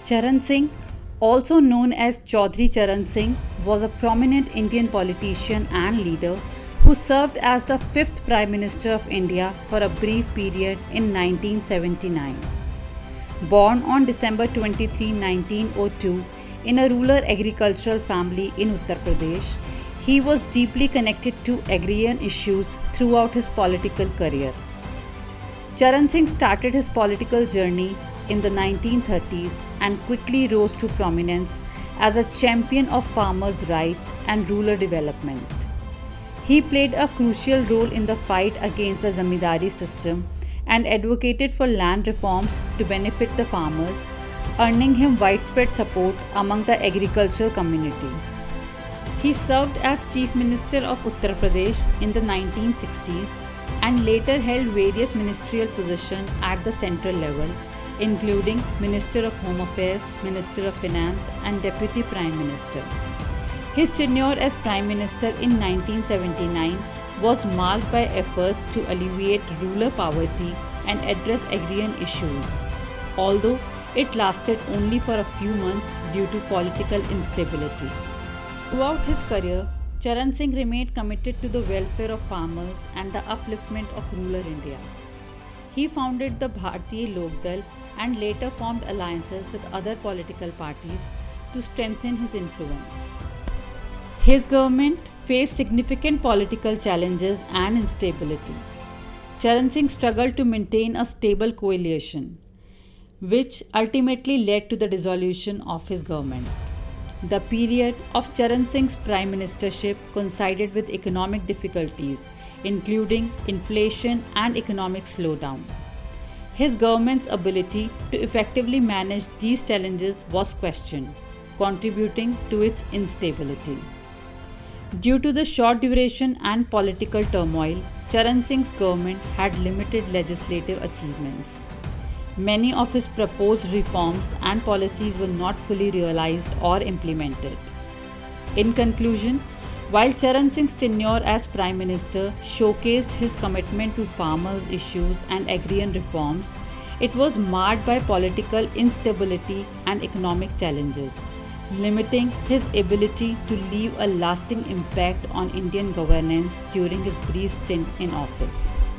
Charan Singh, also known as Chaudhry Charan Singh, was a prominent Indian politician and leader who served as the fifth Prime Minister of India for a brief period in 1979. Born on December 23, 1902, in a rural agricultural family in Uttar Pradesh, he was deeply connected to agrarian issues throughout his political career. Charan Singh started his political journey in the 1930s and quickly rose to prominence as a champion of farmers' rights and rural development. He played a crucial role in the fight against the zamindari system and advocated for land reforms to benefit the farmers, earning him widespread support among the agricultural community. He served as Chief Minister of Uttar Pradesh in the 1960s and later held various ministerial positions at the central level, including Minister of Home Affairs, Minister of Finance, and Deputy Prime Minister. His tenure as Prime Minister in 1979 was marked by efforts to alleviate rural poverty and address agrarian issues, although it lasted only for a few months due to political instability. Throughout his career, Charan Singh remained committed to the welfare of farmers and the upliftment of rural India. He founded the Bharatiya Lokdal and later formed alliances with other political parties to strengthen his influence. His government faced significant political challenges and instability. Charan Singh struggled to maintain a stable coalition, which ultimately led to the dissolution of his government. The period of Charan Singh's prime ministership coincided with economic difficulties, including inflation and economic slowdown. His government's ability to effectively manage these challenges was questioned, contributing to its instability. Due to the short duration and political turmoil, Charan Singh's government had limited legislative achievements. Many of his proposed reforms and policies were not fully realized or implemented. In conclusion, while Charan Singh's tenure as Prime Minister showcased his commitment to farmers' issues and agrarian reforms, it was marred by political instability and economic challenges, limiting his ability to leave a lasting impact on Indian governance during his brief stint in office.